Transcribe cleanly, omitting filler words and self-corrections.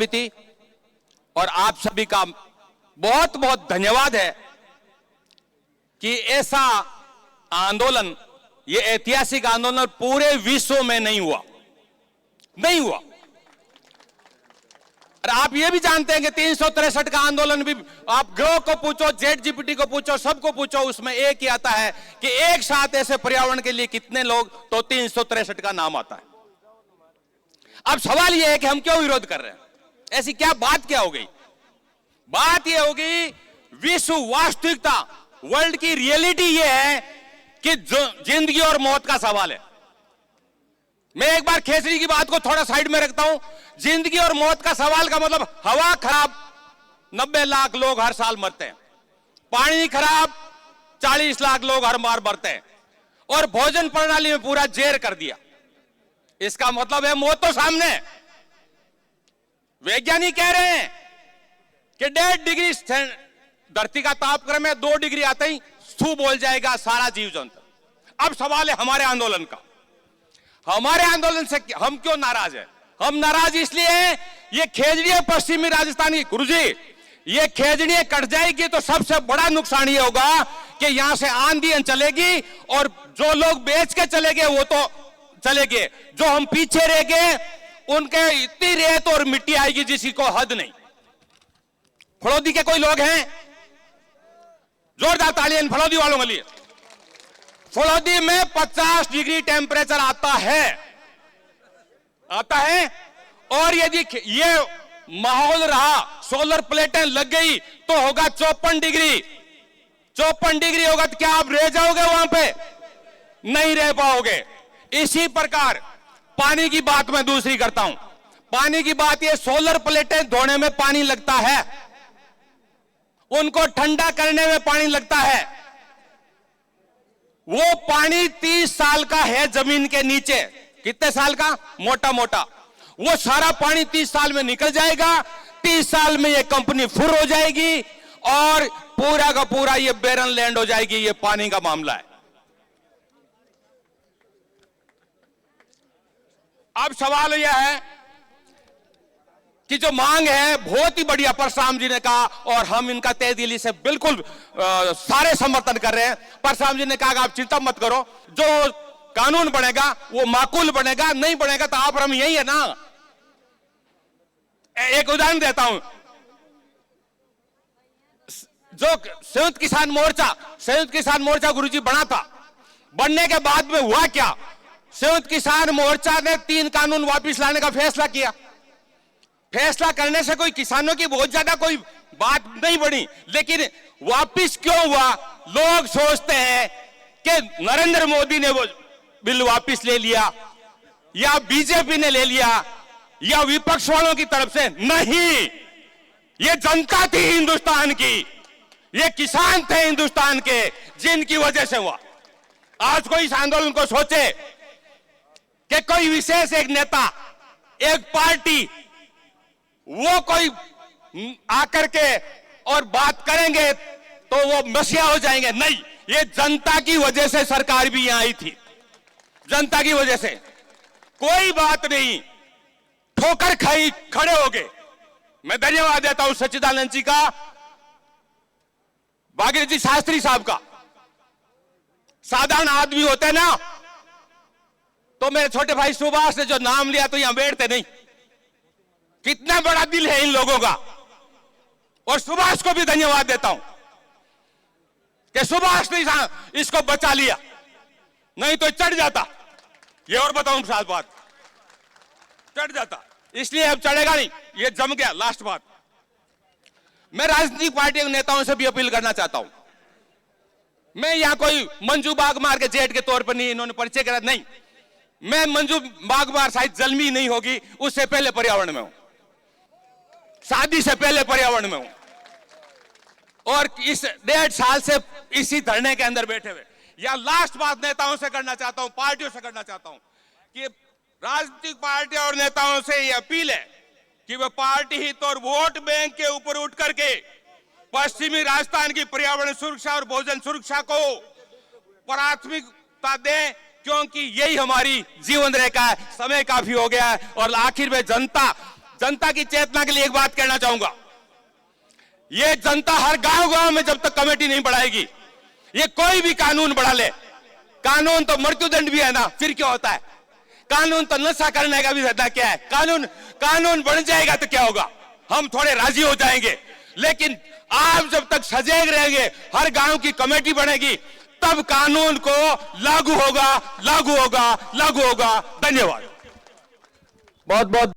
समिति और आप सभी का बहुत बहुत धन्यवाद है कि ऐसा आंदोलन, ये ऐतिहासिक आंदोलन पूरे विश्व में नहीं हुआ। और आप ये भी जानते हैं कि 363 का आंदोलन भी, आप ग्रो को पूछो, ChatGPT को पूछो, सबको पूछो, उसमें एक ही आता है कि एक साथ ऐसे पर्यावरण के लिए कितने लोग, तो 363 का नाम आता है। अब सवाल यह है कि हम क्यों विरोध कर रहे हैं, ऐसी क्या बात हो गई? बात यह होगी, विश्व वास्तविकता, वर्ल्ड की रियलिटी यह है कि जिंदगी और मौत का सवाल है। मैं एक बार खेसरी की बात को थोड़ा साइड में रखता हूं। जिंदगी और मौत का सवाल का मतलब, हवा खराब 90 लाख लोग हर साल मरते हैं, पानी खराब 40 लाख लोग हर बार मरते हैं, और भोजन प्रणाली में पूरा जेर कर दिया। इसका मतलब है मौत तो सामने है। वैज्ञानिक कह रहे हैं कि 1.5 डिग्री धरती का तापक्रम है, 2 डिग्री आते ही स्थूप बोल जाएगा सारा जीव जंतु। अब सवाल है हमारे आंदोलन का। हमारे आंदोलन से हम क्यों नाराज हैं? हम नाराज इसलिए हैं, ये खेजड़ियां पश्चिमी राजस्थान की, गुरुजी ये खेजड़ियां कट जाएगी तो सबसे बड़ा नुकसान ये होगा कि यहां से आंधी चलेगी, और जो लोग बेच के चले गए वो तो चले गए, जो हम पीछे रह गए उनके इतनी रेत और मिट्टी आएगी जिसकी कोई हद नहीं। फड़ौदी के कोई लोग हैं? जोरदार तालियां फड़ौदी वालों के लिए। फड़ौदी में 50 डिग्री टेम्परेचर आता है, और यदि ये माहौल रहा, सोलर प्लेटें लग गई तो होगा 54 डिग्री। 54 डिग्री होगा तो क्या आप रह जाओगे वहां पे? नहीं रह पाओगे। इसी प्रकार पानी की बात मैं दूसरी करता हूं। पानी की बात, ये सोलर प्लेटें धोने में पानी लगता है, उनको ठंडा करने में पानी लगता है। वो पानी 30 साल का है जमीन के नीचे। कितने साल का? मोटा मोटा। वो सारा पानी 30 साल में निकल जाएगा। 30 साल में ये कंपनी फुर हो जाएगी और पूरा का पूरा ये बैरन लैंड हो जाएगी। ये पानी का मामला है। अब सवाल यह है कि जो मांग है बहुत ही बढ़िया परशुराम जी ने कहा, और हम इनका तहे दिली से बिल्कुल सारे समर्थन कर रहे हैं। परशुराम जी ने कहा कि आप चिंता मत करो, जो कानून बनेगा वो माकूल बनेगा, नहीं बनेगा तो आप हम यही है ना। एक उदाहरण देता हूं, जो संयुक्त किसान मोर्चा गुरुजी बना था, बनने के बाद में हुआ क्या? संयुक्त किसान मोर्चा ने 3 कानून वापस लाने का फैसला किया। फैसला करने से कोई किसानों की बहुत ज्यादा कोई बात नहीं बनी, लेकिन वापस क्यों हुआ? लोग सोचते हैं कि नरेंद्र मोदी ने वो बिल वापस ले लिया, या बीजेपी ने ले लिया, या विपक्ष वालों की तरफ से। नहीं, ये जनता थी हिंदुस्तान की, ये किसान थे हिंदुस्तान के, जिनकी वजह से हुआ। आज कोई इस आंदोलन को सोचे कि कोई विशेष एक नेता, एक पार्टी, वो कोई आकर के और बात करेंगे तो वो मसीहा हो जाएंगे। नहीं, ये जनता की वजह से सरकार भी यहां आई थी। जनता की वजह से कोई बात नहीं, ठोकर खाई, खड़े हो गए। मैं धन्यवाद देता हूं सच्चिदानंद जी का, भागीरथ जी शास्त्री साहब का। साधारण आदमी होते ना तो मेरे छोटे भाई सुभाष ने जो नाम लिया तो यहां बैठते नहीं। कितना बड़ा दिल है इन लोगों का, और सुभाष को भी धन्यवाद देता हूं कि सुभाष ने इसको बचा लिया, नहीं तो चढ़ जाता। ये और बताऊं साथ बात, चढ़ जाता, इसलिए अब चढ़ेगा नहीं, ये जम गया। लास्ट बात, मैं राजनीतिक पार्टी के नेताओं से भी अपील करना चाहता हूं। मैं यहां कोई मंजू बागमार के जेठ के तौर पर नहीं, इन्होंने परिचय करा, नहीं। मैं मंजू बागमार शायद जन्मी नहीं होगी, उससे पहले पर्यावरण में हूं, शादी से पहले पर्यावरण में हूं, और इस 1.5 साल से इसी धरने के अंदर बैठे हुए। या लास्ट बात नेताओं से करना चाहता हूं, पार्टियों से करना चाहता हूं कि राजनीतिक पार्टियों और नेताओं से यह अपील है कि वे पार्टी हित और वोट बैंक के ऊपर उठ करके पश्चिमी राजस्थान की पर्यावरण सुरक्षा और भोजन सुरक्षा को प्राथमिकता दें, क्योंकि यही हमारी जीवन रेखा है। समय काफी हो गया है, और आखिर में जनता की चेतना के लिए एक बात कहना चाहूंगा, ये जनता हर गांव-गांव में जब तक कमेटी नहीं बढ़ाएगी, ये कोई भी कानून बढ़ा ले, कानून तो मृत्युदंड भी है ना, फिर क्या होता है? कानून तो नशा करने का भी होता क्या है? कानून बन जाएगा तो क्या होगा? हम थोड़े राजी हो जाएंगे, लेकिन आप जब तक सजग रहेंगे, हर गांव की कमेटी बनेगी, तब कानून को लागू होगा। धन्यवाद। बहुत बहुत